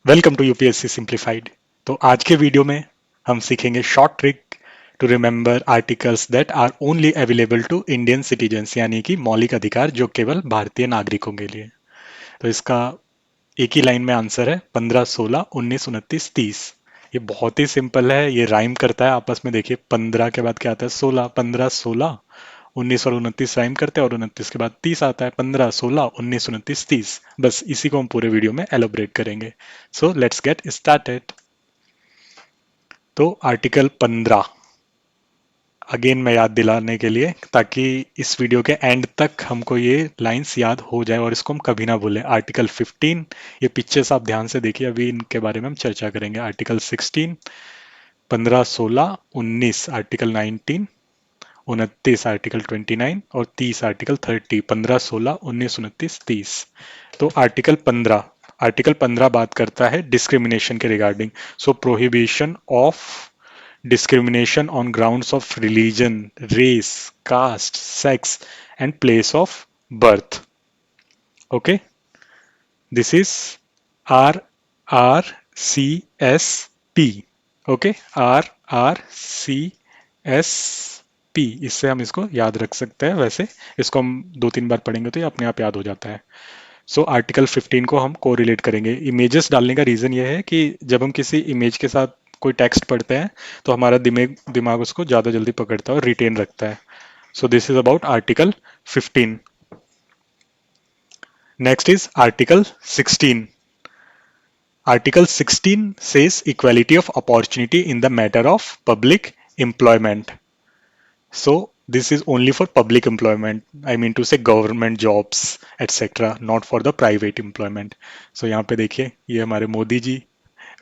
Welcome to UPSC simplified. तो आज के वीडियो में हम सीखेंगे short trick to remember articles that are only available to Indian citizens, यानी कि मौलिक अधिकार जो केवल भारतीय नागरिकों के लिए। तो इसका एक ही लाइन में आंसर है 15, 16, 19, 29, 30। ये बहुत ही सिंपल है, ये राइम करता है आपस में। देखिए 15 के बाद क्या आता है 16, 15, 16, 19 और 29 राइम करते हैं और 29 के बाद 30 आता है। 15, 16, 19, 29, 30। बस इसी को हम पूरे वीडियो में एलोबरेट करेंगे। So let's get started. तो आर्टिकल 15 अगेन मैं याद दिलाने के लिए, ताकि इस वीडियो के एंड तक हमको ये लाइंस याद हो जाए और इसको हम कभी ना भूलें। आर्टिकल 15, ये पिक्चर्स आप ध्यान से देखिए, अभी इनके बारे में हम चर्चा करेंगे। आर्टिकल 16, 15, 16, 19 आर्टिकल 19, 29 आर्टिकल 29 और 30 आर्टिकल 30। 15, 16, 19, 29, 30। तो आर्टिकल 15 बात करता है डिस्क्रिमिनेशन के regarding. So prohibition of discrimination on grounds of religion, race, caste, sex, and place of birth. Okay, this is RRCSP. Okay, RRCSP, इससे हम इसको याद रख सकते हैं। वैसे इसको हम 2-3 बार पढ़ेंगे तो ये अपने आप याद हो जाता है। सो आर्टिकल 15 को हम को रिलेट करेंगे। इमेजेस डालने का रीज़न ये है कि जब हम किसी इमेज के साथ कोई टेक्स्ट पढ़ते हैं तो हमारा दिमाग दिमाग उसको ज़्यादा जल्दी पकड़ता है और रिटेन रखता है। सो this is about article 15। Next is article 16। Article 16 says equality of opportunity in the matter of public employment. So this is only for public employment. I mean to say government jobs, etc. Not for the private employment. So यहाँ पे देखिए, ये हमारे Modi ji,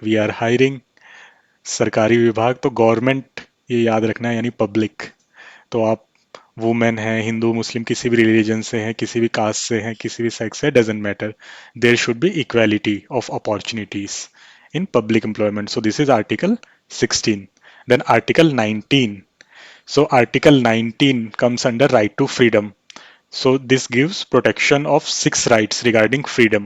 we are hiring. सरकारी विभाग तो government ये याद रखना है, यानी पब्लिक। तो आप वुमेन है, हिंदू मुस्लिम किसी भी रिलीजन से हैं, किसी भी कास्ट से हैं, किसी भी सेक्स से, doesn't matter. There should be equality of opportunities in public employment. So this is article 16। Then article 19। So Article 19 comes under right to freedom. So this gives protection of 6 rights regarding freedom.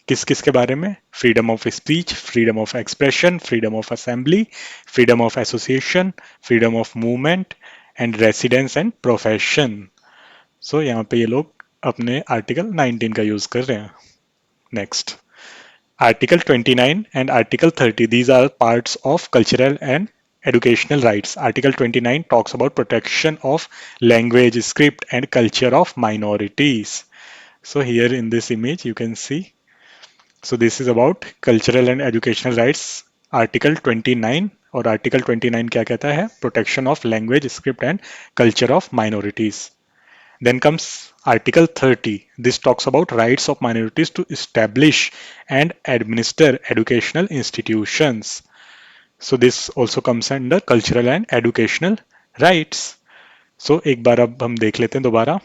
किस किस के बारे में? Freedom of speech, freedom of expression, freedom of assembly, freedom of association, freedom of movement and residence and profession. So यहाँ पे ये लोग अपने आर्टिकल 19 का यूज कर रहे हैं। Next, Article 29 and Article 30, these are parts of cultural and educational rights. Article 29 talks about protection of language, script, and culture of minorities. So here in this image you can see. So this is about cultural and educational rights. Article 29, और Article 29 क्या कहता है? Protection of language, script, and culture of minorities. Then comes Article 30. This talks about rights of minorities to establish and administer educational institutions. So this also comes under cultural and educational rights. So एक बार अब हम देख लेते हैं दोबारा।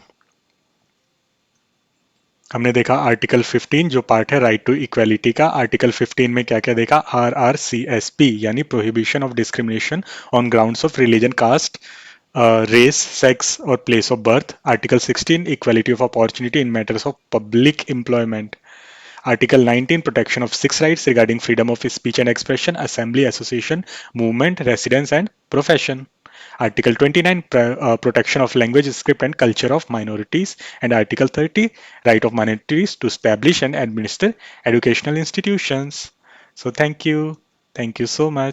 हमने देखा article 15 जो पार्ट है राइट टू इक्वालिटी का। आर्टिकल 15 में क्या क्या देखा? RRCSP यानी prohibition of discrimination on grounds of religion, caste, race, sex, or place of birth. Article 16, equality of opportunity in matters of public employment. Article 19, protection of 6 rights regarding freedom of speech and expression, assembly, association, movement, residence, and profession. Article 29, protection of language, script, and culture of minorities. And Article 30, right of minorities to establish and administer educational institutions. So thank you. Thank you so much.